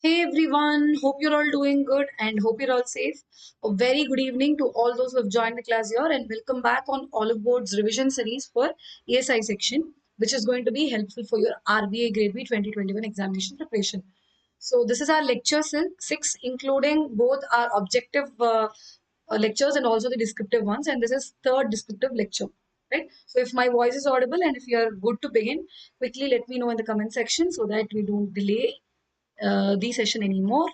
Hey everyone, hope you're all doing good and hope you're all safe. A very good evening to all those who have joined the class here and welcome back on Oliveboard's revision series for ESI section, which is going to be helpful for your RBI Grade B 2021 examination preparation. So this is our lecture 6, including both our objective lectures and also the descriptive ones, and this is third descriptive lecture. Right. So if my voice is audible and if you are good to begin, quickly let me know in the comment section so that we don't delay the session anymore.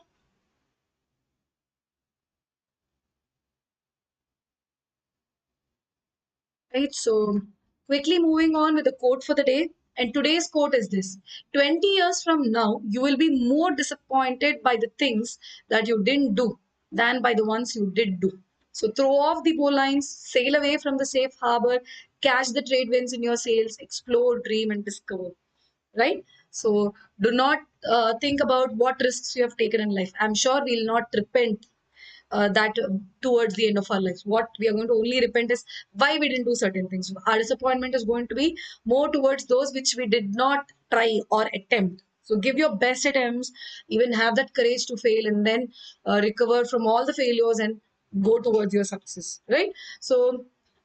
Right, so quickly moving on with the quote for the day. And today's quote is this: 20 years from now, you will be more disappointed by the things that you didn't do than by the ones you did do. So throw off the bowlines, sail away from the safe harbor, catch the trade winds in your sails, explore, dream, and discover. Right? So do not think about what risks you have taken in life. I'm sure we'll not repent that towards the end of our lives. What we are going to only repent is why we didn't do certain things. Our disappointment is going to be more towards those which we did not try or attempt. So give your best attempts, even have that courage to fail, and then recover from all the failures and go towards your success. Right? So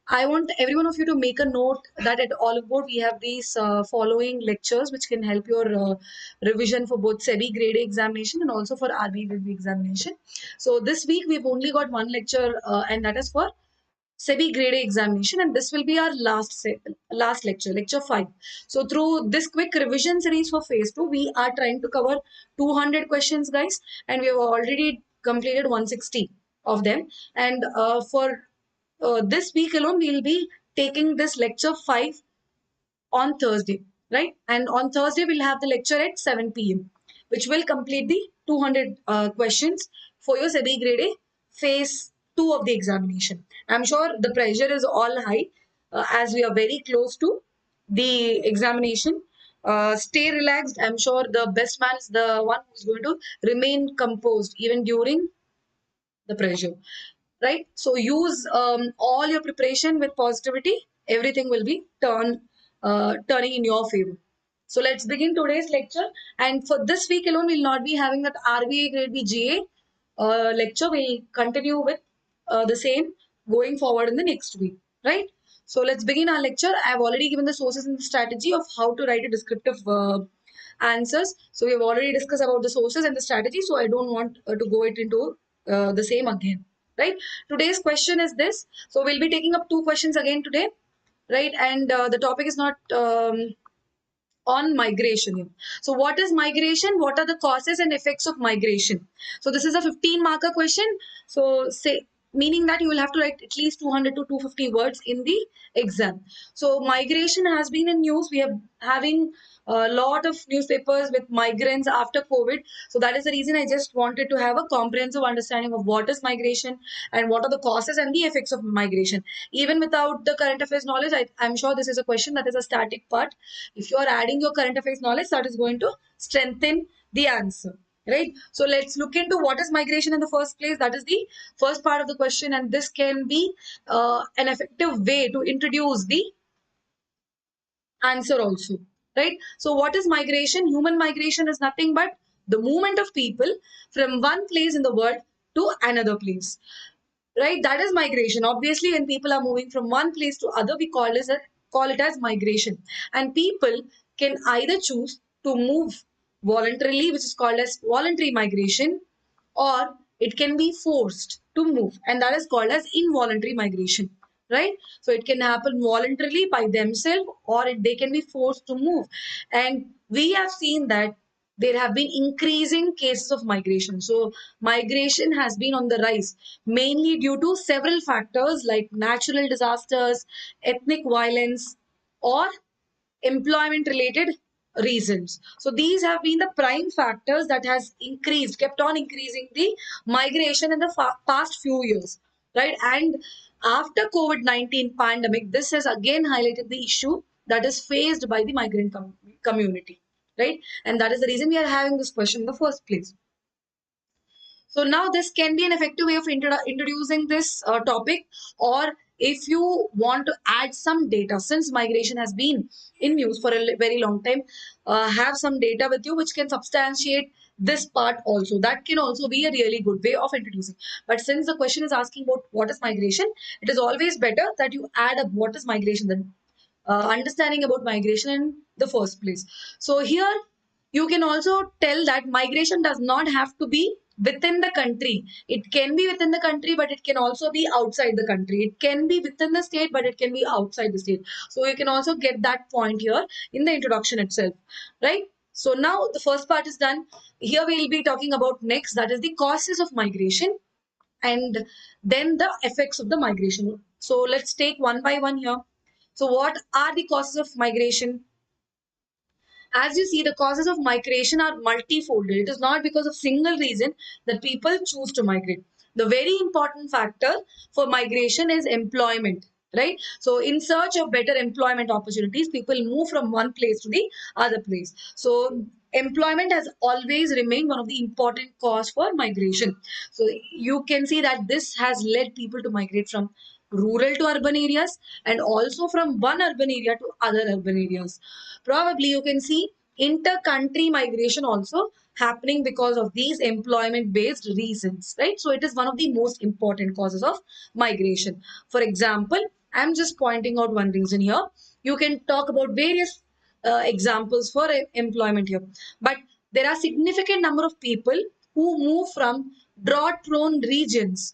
I want every one of you to make a note that at Oliveboard we have these following lectures which can help your revision for both SEBI Grade A examination and also for RBI Grade B examination. So this week we've only got one lecture and that is for SEBI Grade A examination, and this will be our last lecture, lecture 5. So through this quick revision series for phase 2, we are trying to cover 200 questions, guys, and we have already completed 160 of them. And for this week alone, we'll be taking this lecture 5 on Thursday, right? And on Thursday, we'll have the lecture at 7 p.m., which will complete the 200 questions for your SEBI Grade A phase 2 of the examination. I'm sure the pressure is all high as we are very close to the examination. Stay relaxed. I'm sure the best man is the one who's going to remain composed even during the pressure, right? So use all your preparation with positivity. Everything will be turning in your favor. So let's begin today's lecture. And for this week alone, we'll not be having that RBI Grade B GA lecture. We'll continue with the same going forward in the next week, right? So let's begin our lecture. I've already given the sources and the strategy of how to write a descriptive answers. So we have already discussed about the sources and the strategy. So I don't want to go it into the same again, right? Today's question is this. So we'll be taking up two questions again today, right? And the topic is not on migration. So what is migration? What are the causes and effects of migration? So this is a 15 marker question. So say meaning that you will have to write at least 200 to 250 words in the exam. So migration has been in news. We are having a lot of newspapers with migrants after COVID. So that is the reason I just wanted to have a comprehensive understanding of what is migration and what are the causes and the effects of migration. Even without the current affairs knowledge, I'm sure this is a question that is a static part. If you are adding your current affairs knowledge, that is going to strengthen the answer. Right. So let's look into what is migration in the first place. That is the first part of the question, and this can be an effective way to introduce the answer also. Right. So what is migration? Human migration is nothing but the movement of people from one place in the world to another place. Right, that is migration. Obviously, when people are moving from one place to other, we call it as migration. And people can either choose to move voluntarily, which is called as voluntary migration, or it can be forced to move, and that is called as involuntary migration. Right, so it can happen voluntarily by themselves, or they can be forced to move. And we have seen that there have been increasing cases of migration. So migration has been on the rise, mainly due to several factors like natural disasters, ethnic violence, or employment related reasons. So these have been the prime factors that has kept on increasing the migration in the past few years, right? And after COVID-19 pandemic, this has again highlighted the issue that is faced by the migrant community, right? And that is the reason we are having this question in the first place. So now this can be an effective way of introducing this topic, or if you want to add some data, since migration has been in news for a very long time, have some data with you which can substantiate this part also. That can also be a really good way of introducing. But since the question is asking about what is migration, it is always better that you add up what is migration, then understanding about migration in the first place. So here you can also tell that migration does not have to be within the country. It can be within the country, but it can also be outside the country. It can be within the state, but it can be outside the state. So you can also get that point here in the introduction itself, right? So now the first part is done. Here we'll be talking about next, that is the causes of migration, and then the effects of the migration. So let's take one by one here. So what are the causes of migration? As you see, the causes of migration are multifolded. It is not because of single reason that people choose to migrate. The very important factor for migration is employment, right? So in search of better employment opportunities, people move from one place to the other place. So employment has always remained one of the important cause for migration. So you can see that this has led people to migrate from rural to urban areas, and also from one urban area to other urban areas. Probably you can see inter-country migration also happening because of these employment-based reasons, right? So it is one of the most important causes of migration. For example, I'm just pointing out one reason here. You can talk about various examples for employment here, but there are significant number of people who move from drought-prone regions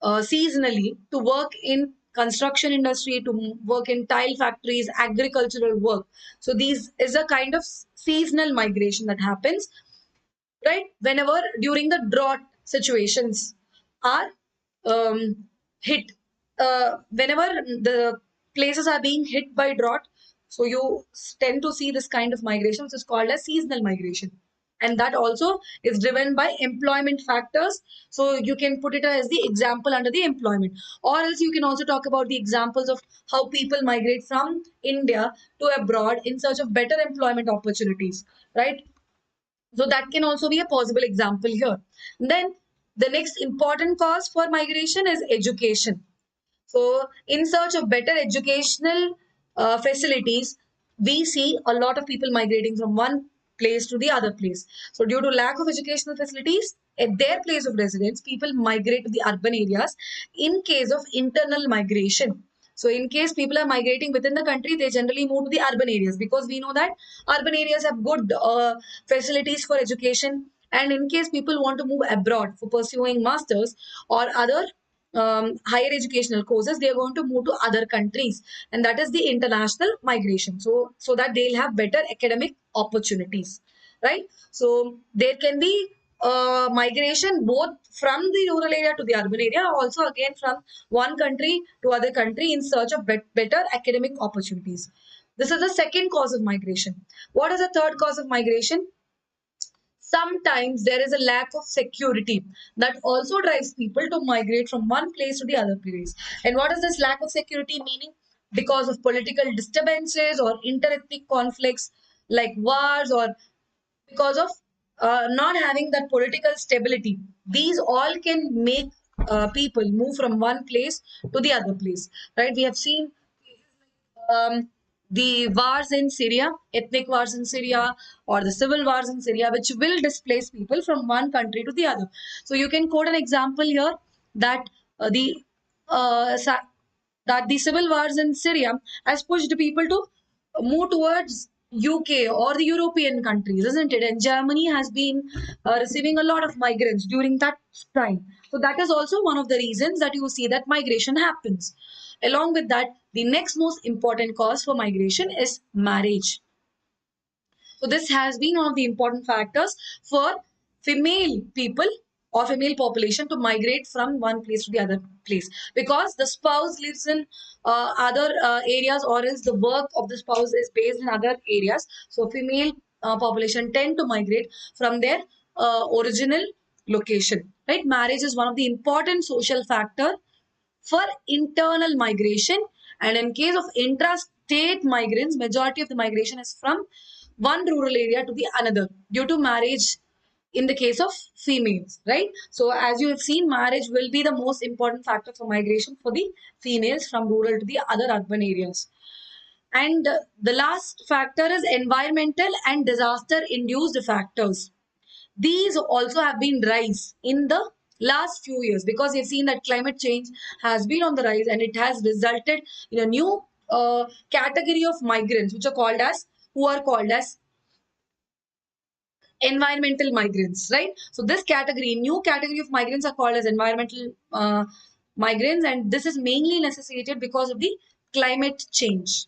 seasonally to work in construction industry, to work in tile factories, agricultural work. So these is a kind of seasonal migration that happens, right? Whenever during the drought situations are hit, whenever the places are being hit by drought, so you tend to see this kind of migration, which is called as seasonal migration. And that also is driven by employment factors. So you can put it as the example under the employment. Or else you can also talk about the examples of how people migrate from India to abroad in search of better employment opportunities, right? So that can also be a possible example here. Then the next important cause for migration is education. So, in search of better educational facilities, we see a lot of people migrating from one place to the other place. So, due to lack of educational facilities at their place of residence, people migrate to the urban areas in case of internal migration. So, in case people are migrating within the country, they generally move to the urban areas, because we know that urban areas have good facilities for education. And in case people want to move abroad for pursuing masters or other higher educational courses, they are going to move to other countries, and that is the international migration. So that they'll have better academic opportunities, right? So there can be migration both from the rural area to the urban area, also again from one country to other country in search of better academic opportunities. This is the second cause of migration. What is the third cause of migration? Sometimes there is a lack of security that also drives people to migrate from one place to the other place. And what is this lack of security meaning? Because of political disturbances or interethnic conflicts like wars, or because of not having that political stability. These all can make people move from one place to the other place, right? We have seen the wars in Syria, ethnic wars in Syria, or the civil wars in Syria, which will displace people from one country to the other. So you can quote an example here that the that the civil wars in Syria has pushed people to move towards UK or the European countries, isn't it? And Germany has been receiving a lot of migrants during that time. So that is also one of the reasons that you see that migration happens. Along with that, the next most important cause for migration is marriage. So this has been one of the important factors for female people or female population to migrate from one place to the other place, because the spouse lives in other areas, or else the work of the spouse is based in other areas. So female population tend to migrate from their original location. Right? Marriage is one of the important social factor for internal migration, and in case of intrastate migrants, majority of the migration is from one rural area to the another due to marriage in the case of females, right? So as you have seen, marriage will be the most important factor for migration for the females from rural to the other urban areas. And the last factor is environmental and disaster induced factors. these also have been rise in the last few years, because you've seen that climate change has been on the rise, and it has resulted in a new category of migrants, which are called as who are called as environmental migrants, right? So this category, new category of migrants are called as environmental migrants, and this is mainly necessitated because of the climate change.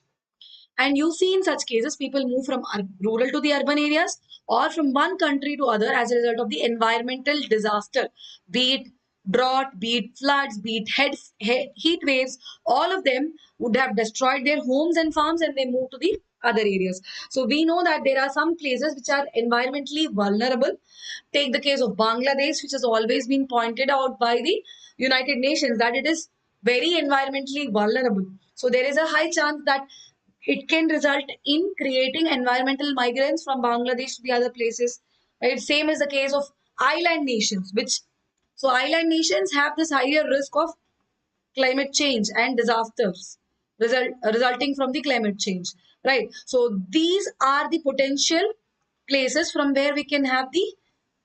And you see in such cases, people move from rural to the urban areas, or from one country to other as a result of the environmental disaster, be it drought, be it floods, be it heat waves. All of them would have destroyed their homes and farms, and they move to the other areas. So we know that there are some places which are environmentally vulnerable. Take the case of Bangladesh, which has always been pointed out by the United Nations that it is very environmentally vulnerable. So there is a high chance that it can result in creating environmental migrants from Bangladesh to the other places. Right? Same is the case of island nations, which so island nations have this higher risk of climate change and disasters resulting from the climate change. Right. So these are the potential places from where we can have the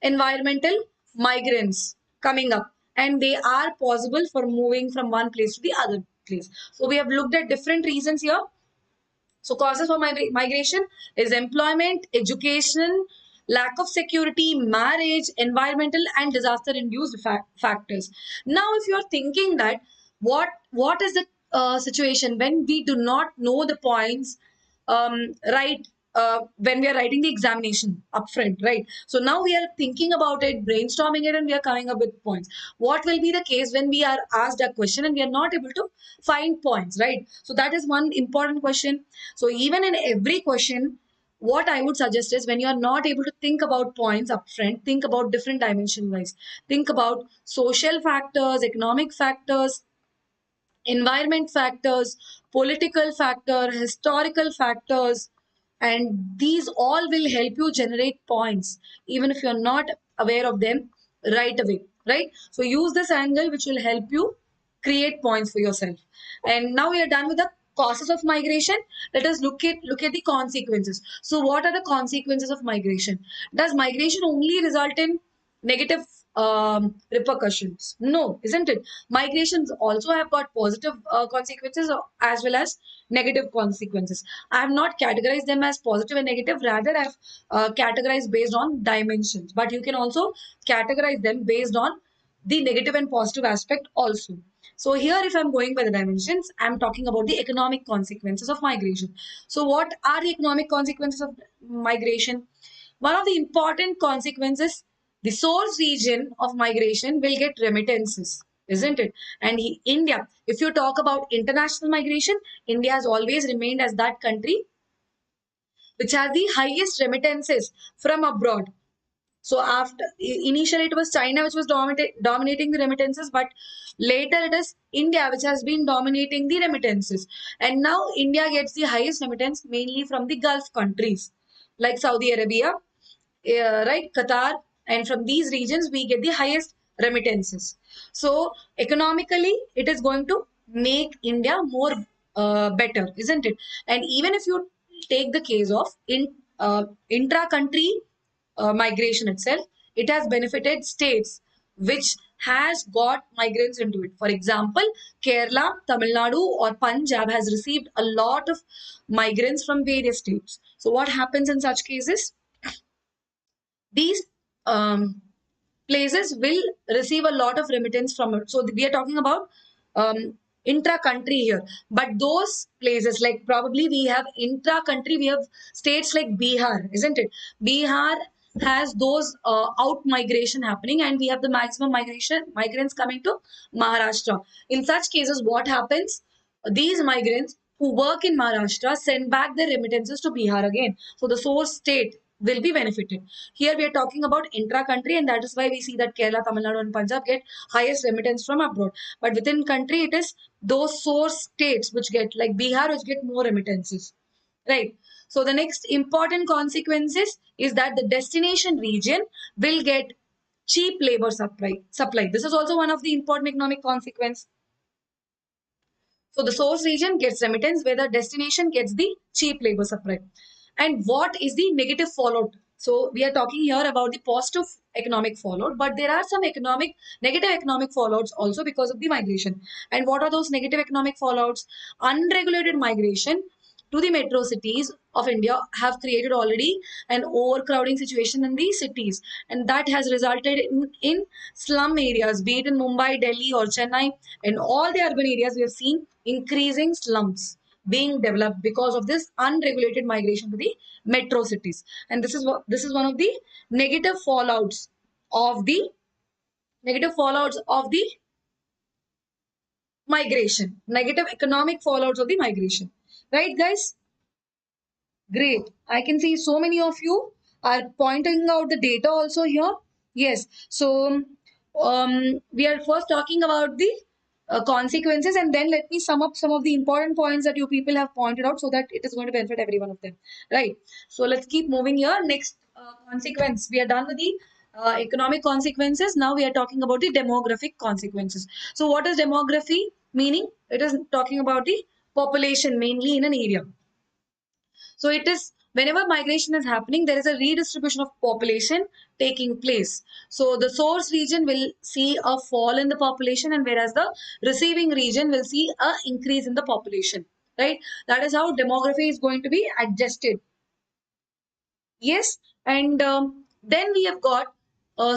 environmental migrants coming up, and they are possible for moving from one place to the other place. So we have looked at different reasons here. So causes for migration is employment, education, lack of security, marriage, environmental and disaster-induced factors. Now, if you are thinking that what is the situation when we do not know the points, right? When we are writing the examination upfront, right? So now we are thinking about it, brainstorming it, and we are coming up with points. What will be the case when we are asked a question and we are not able to find points, right? So that is one important question. So even in every question, what I would suggest is when you are not able to think about points upfront, think about different dimension wise. Think about social factors, economic factors, environment factors, political factor, historical factors, and these all will help you generate points, even if you're not aware of them right away, right? So use this angle, which will help you create points for yourself. And now we are done with the causes of migration. Let us look at the consequences. So what are the consequences of migration? Does migration only result in negative repercussions? No, isn't it? Migrations also have got positive consequences as well as negative consequences. I have not categorized them as positive and negative, rather I've categorized based on dimensions, but you can also categorize them based on the negative and positive aspect also. So here, if I'm going by the dimensions, I'm talking about the economic consequences of migration. So what are the economic consequences of migration? One of the important consequences, the source region of migration will get remittances, isn't it? And India, if you talk about international migration, India has always remained as that country which has the highest remittances from abroad. So after initially it was China which was dominating the remittances, but later it is India which has been dominating the remittances. And now India gets the highest remittance mainly from the Gulf countries like Saudi Arabia, right, Qatar, and from these regions we get the highest remittances. So economically, it is going to make India more better, isn't it? And even if you take the case of intra-country migration itself, it has benefited states which has got migrants into it. For example, Kerala, Tamil Nadu, or Punjab has received a lot of migrants from various states. So what happens in such cases? These places will receive a lot of remittance from it. So we are talking about intra-country here. But those places, like probably we have intra-country, we have states like Bihar, isn't it? Bihar has those out migration happening, and we have the maximum migrants coming to Maharashtra. In such cases, what happens? These migrants who work in Maharashtra send back their remittances to Bihar again. So the source state will be benefited. Here we are talking about intra-country, and that is why we see that Kerala, Tamil Nadu, and Punjab get highest remittance from abroad. But within country, it is those source states which get, like Bihar, which get more remittances. Right. So the next important consequences is that the destination region will get cheap labor supply. This is also one of the important economic consequence. So the source region gets remittance where the destination gets the cheap labor supply. And what is the negative fallout? So we are talking here about the positive economic fallout, but there are some negative economic fallouts also because of the migration. And what are those negative economic fallouts? Unregulated migration to the metro cities of India have created already an overcrowding situation in the cities, and that has resulted in slum areas, be it in Mumbai, Delhi, or Chennai, and all the urban areas. We have seen increasing slums being developed because of this unregulated migration to the metro cities, and this is one of the negative fallouts of the negative fallouts of the migration, negative economic fallouts of the migration, right, guys? Great. I can see so many of you are pointing out the data also here. Yes. So we are first talking about the consequences, and then let me sum up some of the important points that you people have pointed out so that it is going to benefit every one of them. Right. So let's keep moving here. Next consequence. We are done with the economic consequences. Now we are talking about the demographic consequences. So what is demography meaning? It is talking about the population mainly in an area. So it is whenever migration is happening, there is a redistribution of population taking place. So the source region will see a fall in the population, and whereas the receiving region will see a increase in the population. Right? That is how demography is going to be adjusted. Yes, and then we have got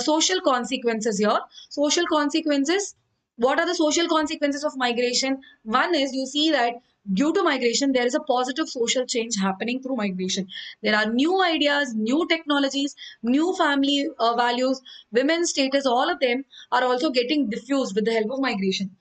social consequences here. Social consequences. What are the social consequences of migration? One is you see that due to migration, there is a positive social change happening through migration. There are new ideas, new technologies, new family values, women's status, all of them are also getting diffused with the help of migration.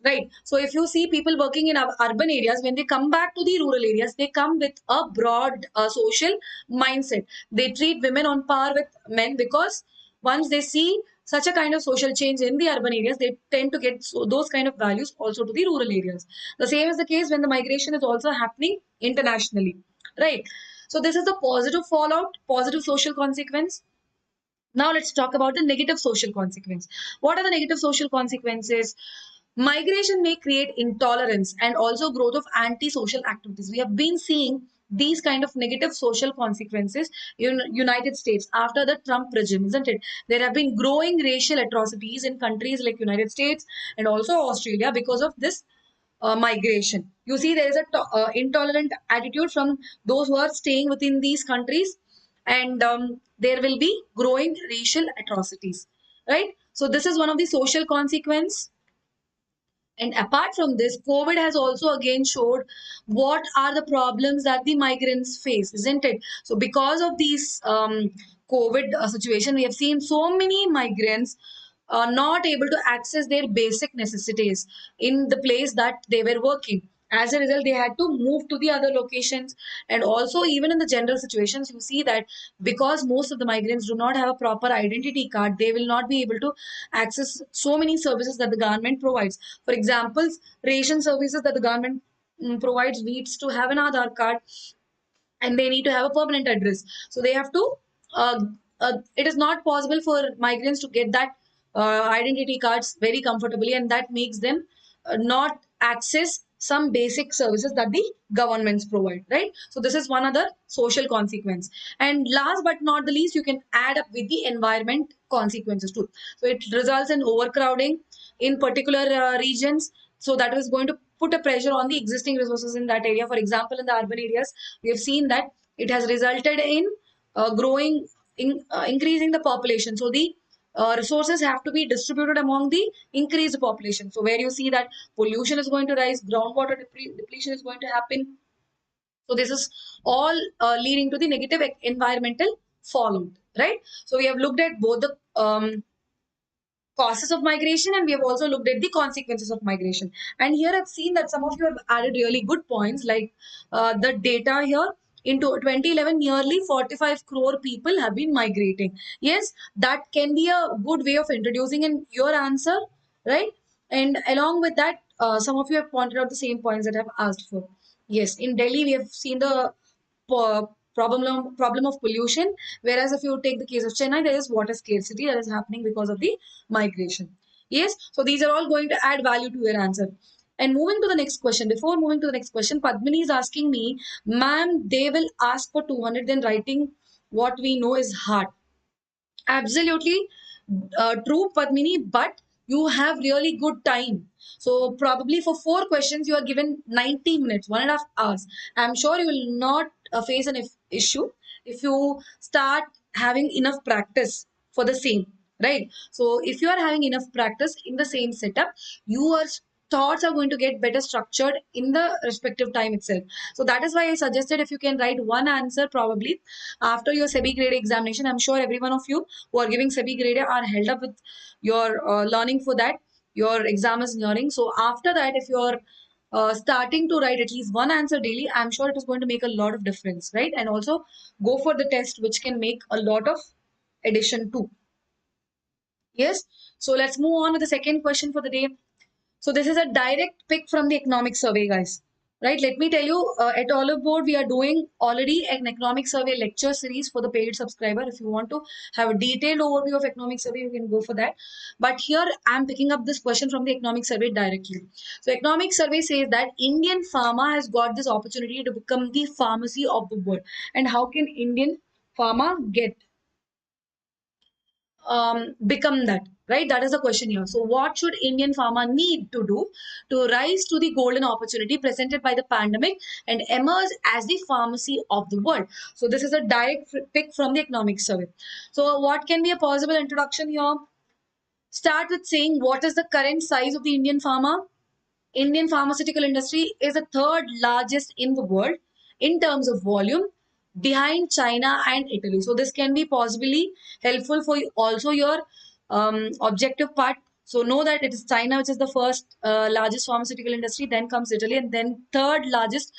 Right. So if you see people working in urban areas, when they come back to the rural areas, they come with a broad social mindset. They treat women on par with men because once they see such a kind of social change in the urban areas, they tend to get those kind of values also to the rural areas. The same is the case when the migration is also happening internationally. Right. So this is the positive fallout, positive social consequence. Now let's talk about the negative social consequence. What are the negative social consequences? Migration may create intolerance and also growth of anti-social activities. We have been seeing these kind of negative social consequences in United States after the Trump regime, isn't it? There have been growing racial atrocities in countries like United States and also Australia because of this migration. You see, there is a intolerant attitude from those who are staying within these countries, and there will be growing racial atrocities, right? So this is one of the social consequence. And apart from this, COVID has also again showed what are the problems that the migrants face, isn't it? So because of these COVID situation, we have seen so many migrants not able to access their basic necessities in the place that they were working. As a result, they had to move to the other locations. And also, even in the general situations, you see that because most of the migrants do not have a proper identity card, they will not be able to access so many services that the government provides. For example, ration services that the government provides needs to have an Aadhaar card, and they need to have a permanent address. So they have to. It is not possible for migrants to get that identity cards very comfortably, and that makes them not access some basic services that the governments provide. Right. So this is one other social consequence. And last but not the least, you can add up with the environment consequences too. So it results in overcrowding in particular regions. So that is going to put a pressure on the existing resources in that area. For example, in the urban areas, we have seen that it has resulted in increasing the population. So the resources have to be distributed among the increased population. So where you see that pollution is going to rise, groundwater depletion is going to happen. So this is all leading to the negative environmental fallout, right? So we have looked at both the causes of migration, and we have also looked at the consequences of migration. And here I've seen that some of you have added really good points, like the data here. Into 2011, nearly 45 crore people have been migrating. Yes, that can be a good way of introducing in your answer, right? And along with that, some of you have pointed out the same points that I've asked for. Yes, in Delhi, we have seen the problem of pollution. Whereas if you take the case of Chennai, there is water scarcity that is happening because of the migration. Yes, so these are all going to add value to your answer. And moving to the next question, before moving to the next question, Padmini is asking me, ma'am, they will ask for 200, then writing what we know is hard. Absolutely true, Padmini, but you have really good time. So probably for four questions, you are given 90 minutes, 1.5 hours. I'm sure you will not face an issue if you start having enough practice for the same, right? So if you are having enough practice in the same setup, your thoughts are going to get better structured in the respective time itself. So that is why I suggested if you can write one answer probably after your SEBI grade examination. I'm sure every one of you who are giving SEBI grade are held up with your learning for that. Your exam is nearing. So after that, if you're starting to write at least one answer daily, I'm sure it is going to make a lot of difference, right? And also go for the test, which can make a lot of addition too. Yes. So let's move on with the second question for the day. So this is a direct pick from the economic survey, guys. Right, let me tell you, at Oliveboard, we are doing already an economic survey lecture series for the paid subscriber. If you want to have a detailed overview of economic survey, you can go for that. But here, I'm picking up this question from the economic survey directly. So, economic survey says that Indian pharma has got this opportunity to become the pharmacy of the world. And how can Indian pharma get become that, right? That is the question here. So what should Indian pharma need to do to rise to the golden opportunity presented by the pandemic and emerge as the pharmacy of the world? So this is a direct pick from the economic survey. So what can be a possible introduction here? Start with saying what is the current size of the Indian pharma. Indian pharmaceutical industry is the third largest in the world in terms of volume, behind China and Italy. So this can be possibly helpful for you, also your objective part. So know that it is China which is the first largest pharmaceutical industry, then comes Italy, and then third largest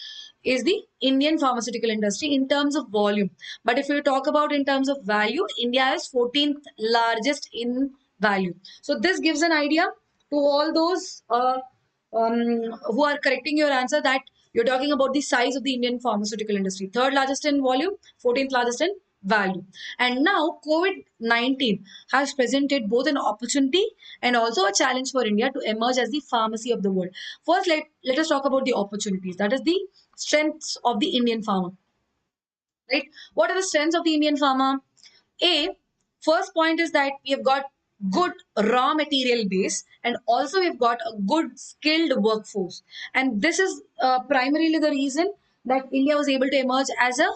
is the Indian pharmaceutical industry in terms of volume. But if you talk about in terms of value, India is 14th largest in value. So this gives an idea to all those who are correcting your answer that you're talking about the size of the Indian pharmaceutical industry. Third largest in volume, 14th largest in value. And now COVID-19 has presented both an opportunity and also a challenge for India to emerge as the pharmacy of the world. First, let us talk about the opportunities. That is the strengths of the Indian pharma. Right? What are the strengths of the Indian pharma? A, first point is that we have got good raw material base and also we've got a good skilled workforce. And this is primarily the reason that India was able to emerge as a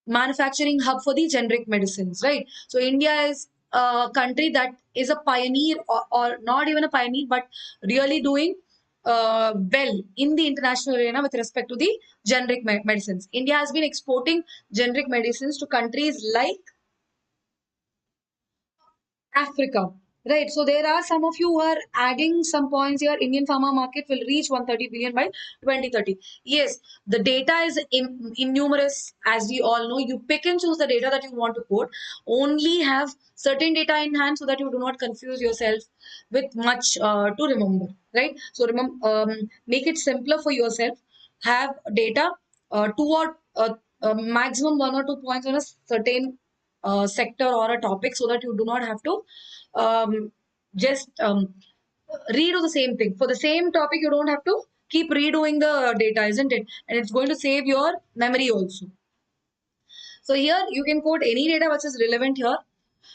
manufacturing hub for the generic medicines, right? So India is a country that is a pioneer or not even a pioneer, but really doing well in the international arena with respect to the generic medicines. India has been exporting generic medicines to countries like Africa. Right. So there are some of you who are adding some points here. Indian pharma market will reach 130 billion by 2030. Yes, the data is innumerous, as we all know. You pick and choose the data that you want to quote. Only have certain data in hand so that you do not confuse yourself with much to remember. Right. So remember, make it simpler for yourself. Have data, two or maximum one or 2 points on a certain sector or a topic so that you do not have to just redo the same thing. For the same topic, you don't have to keep redoing the data, isn't it? And it's going to save your memory also. So here you can quote any data which is relevant here.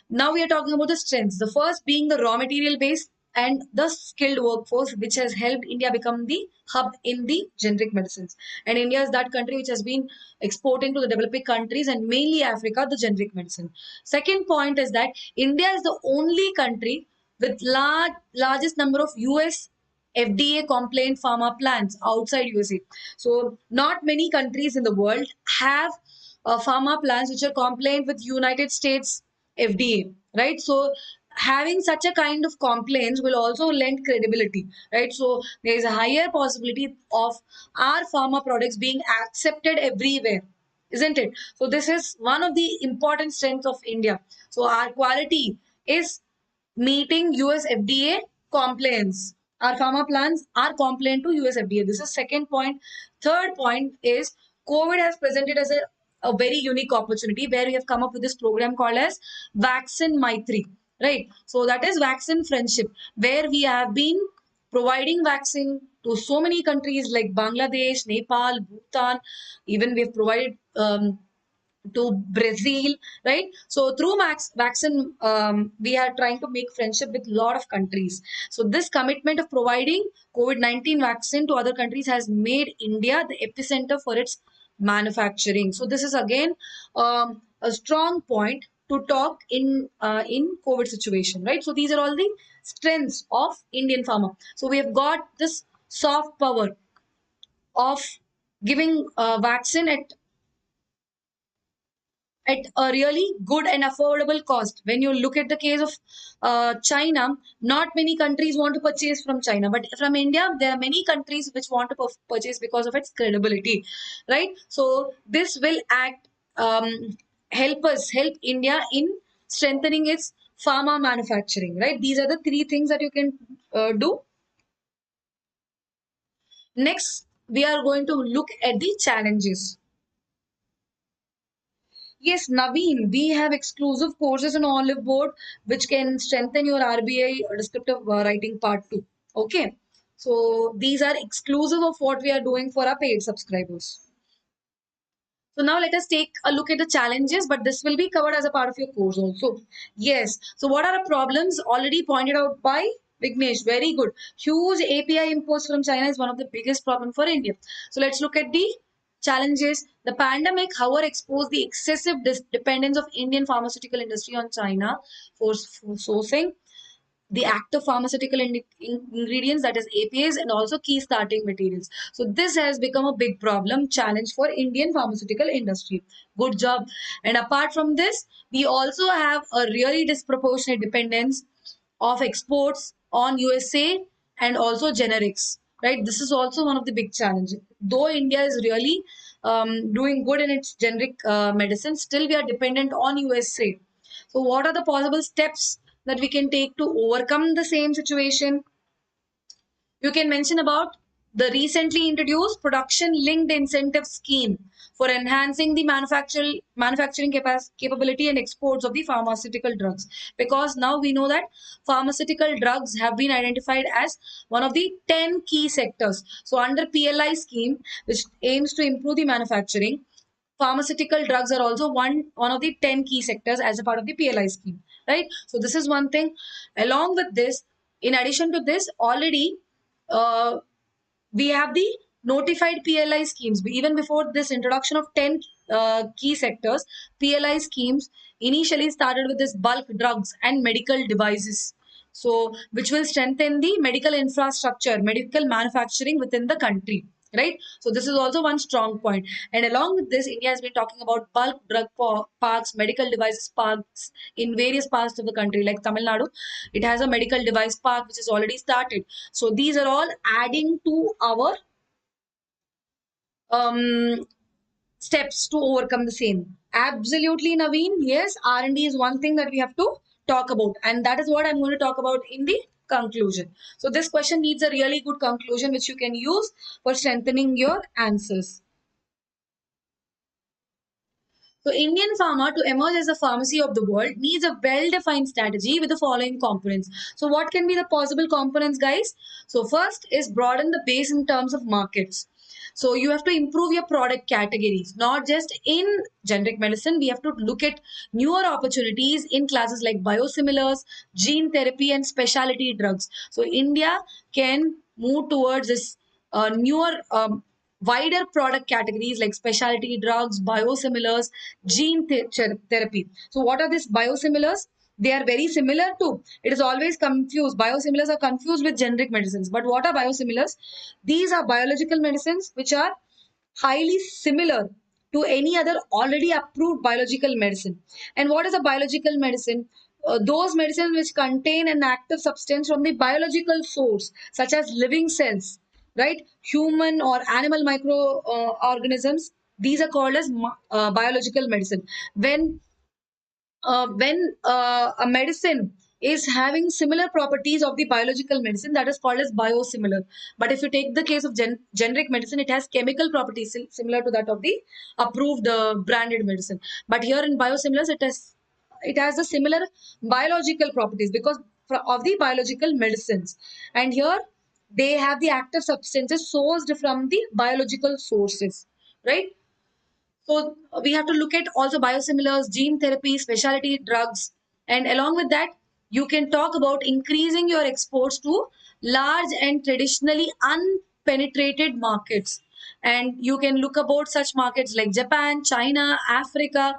Now we are talking about the strengths. The first being the raw material base and the skilled workforce, which has helped India become the hub in the generic medicines. And India is that country which has been exporting to the developing countries and mainly Africa the generic medicine. Second point is that India is the only country with largest number of US FDA compliant pharma plants outside USA. So not many countries in the world have pharma plants which are compliant with United States FDA, right? So having such a kind of complaints will also lend credibility, right? So there is a higher possibility of our pharma products being accepted everywhere, isn't it? So this is one of the important strengths of India. So our quality is meeting US FDA compliance. Our pharma plans are compliant to US FDA. This is second point. Third point is COVID has presented as a very unique opportunity where we have come up with this program called as Vaccine Maitri, right? So that is vaccine friendship, where we have been providing vaccine to so many countries like Bangladesh, Nepal, Bhutan. Even we have provided to Brazil, right? So through Max vaccine, we are trying to make friendship with a lot of countries. So this commitment of providing COVID-19 vaccine to other countries has made India the epicenter for its manufacturing. So this is again a strong point to talk in COVID situation, right? So these are all the strengths of Indian pharma. So we have got this soft power of giving vaccine at a really good and affordable cost. When you look at the case of China, not many countries want to purchase from China, but from India, there are many countries which want to purchase because of its credibility, right? So this will help India in strengthening its pharma manufacturing, right? These are the three things that you can do. Next, we are going to look at the challenges. Yes, Naveen, we have exclusive courses on Oliveboard which can strengthen your RBI descriptive writing part too. Okay. So these are exclusive of what we are doing for our paid subscribers. So now let us take a look at the challenges, but this will be covered as a part of your course also. Yes. So what are the problems already pointed out by Vignesh? Very good. Huge API imports from China is one of the biggest problem for India. So let's look at the challenges. The pandemic, however, exposed the excessive dependence of Indian pharmaceutical industry on China for sourcing the active pharmaceutical ingredients, that is APAs, and also key starting materials. So this has become a big problem challenge for Indian pharmaceutical industry. Good job. And apart from this, we also have a really disproportionate dependence of exports on USA and also generics. Right, this is also one of the big challenges. Though India is really doing good in its generic medicine, still we are dependent on USA. So, what are the possible steps that we can take to overcome the same situation? You can mention about the recently introduced production linked incentive scheme for enhancing the manufacturing capability and exports of the pharmaceutical drugs, because now we know that pharmaceutical drugs have been identified as one of the 10 key sectors. So under PLI scheme, which aims to improve the manufacturing, pharmaceutical drugs are also one of the 10 key sectors as a part of the PLI scheme, right? So this is one thing. Along with this, in addition to this, already uh, we have the notified PLI schemes. Even before this introduction of 10 key sectors, PLI schemes initially started with this bulk drugs and medical devices. So, which will strengthen the medical infrastructure, medical manufacturing within the country, right? So, this is also one strong point. And along with this, India has been talking about bulk drug parks, medical devices parks in various parts of the country, like Tamil Nadu. It has a medical device park which is already started. So these are all adding to our um, steps to overcome the same. Absolutely, Naveen. Yes, R&D is one thing that we have to talk about, and that is what I'm going to talk about in the conclusion. So this question needs a really good conclusion which you can use for strengthening your answers. So Indian pharma to emerge as a pharmacy of the world needs a well-defined strategy with the following components. So what can be the possible components, guys? So first is broaden the base in terms of markets. So you have to improve your product categories, not just in generic medicine. We have to look at newer opportunities in classes like biosimilars, gene therapy, and specialty drugs. So India can move towards this newer wider product categories like specialty drugs, biosimilars, therapy. So, what are these biosimilars? They are very similar to, it is always confused. Biosimilars are confused with generic medicines. But what are biosimilars? These are biological medicines which are highly similar to any other already approved biological medicine. And what is a biological medicine? Those medicines which contain an active substance from the biological source, such as living cells, right? Human or animal microorganisms. These are called as biological medicine. When a medicine is having similar properties of the biological medicine, that is called as biosimilar. But if you take the case of generic medicine, it has chemical properties similar to that of the approved branded medicine. But here in biosimilars, it has the similar biological properties because of the biological medicines. And here they have the active substances sourced from the biological sources, right? So we have to look at also biosimilars, gene therapy, specialty drugs, and along with that, you can talk about increasing your exports to large and traditionally unpenetrated markets. And you can look about such markets like Japan, China, Africa,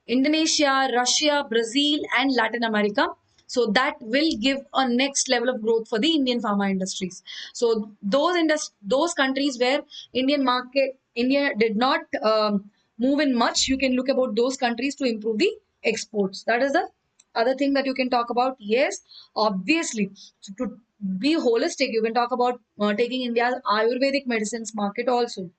Indonesia, Russia, Brazil, and Latin America. So that will give a next level of growth for the Indian pharma industries. So those countries where India did not move in much, you can look about those countries to improve the exports. That is the other thing that you can talk about. Yes, obviously, so to be holistic, you can talk about taking India's Ayurvedic medicines market also.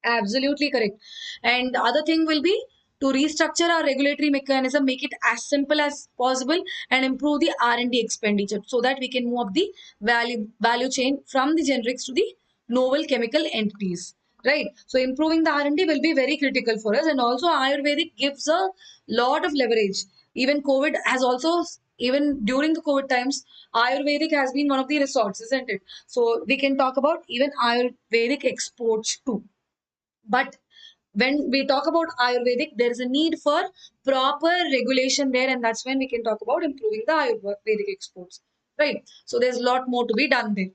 Absolutely correct. And the other thing will be to restructure our regulatory mechanism, make it as simple as possible, and improve the R&D expenditure so that we can move up the value chain from the generics to the novel chemical entities. Right. So improving the R&D will be very critical for us, and also Ayurvedic gives a lot of leverage. Even COVID has also, even during the COVID times, Ayurvedic has been one of the resorts, isn't it? So we can talk about even Ayurvedic exports too. But when we talk about Ayurvedic, there is a need for proper regulation there, and that's when we can talk about improving the Ayurvedic exports. Right. So there's a lot more to be done there.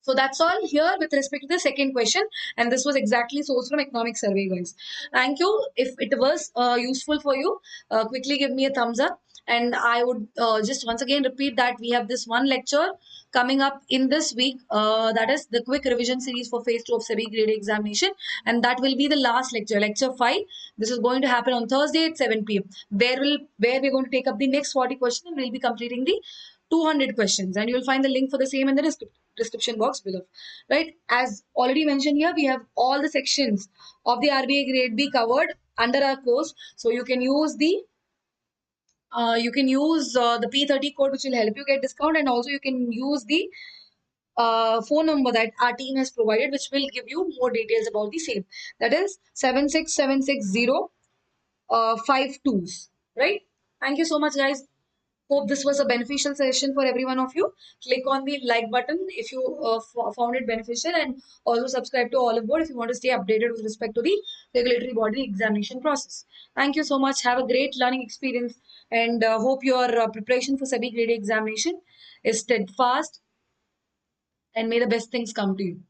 So that's all here with respect to the second question. And this was exactly sourced from Economic Survey, guys. Thank you. If it was useful for you, quickly give me a thumbs up. And I would just once again repeat that we have this one lecture coming up in this week. That is the quick revision series for phase 2 of SEBI grade examination. And that will be the last lecture, lecture 5. This is going to happen on Thursday at 7 p.m. Where we're going to take up the next 40 questions and we'll be completing the 200 questions, and you'll find the link for the same in the description box below. Right, as already mentioned here, we have all the sections of the RBI grade B covered under our course, so you can use the P30 code, which will help you get discount, and also you can use the phone number that our team has provided, which will give you more details about the same. That is 76760 five twos. Right. Thank you so much, guys. Hope this was a beneficial session for every one of you. Click on the like button if you found it beneficial, and also subscribe to Oliveboard if you want to stay updated with respect to the regulatory body examination process. Thank you so much. Have a great learning experience, and hope your preparation for SEBI grade examination is steadfast, and may the best things come to you.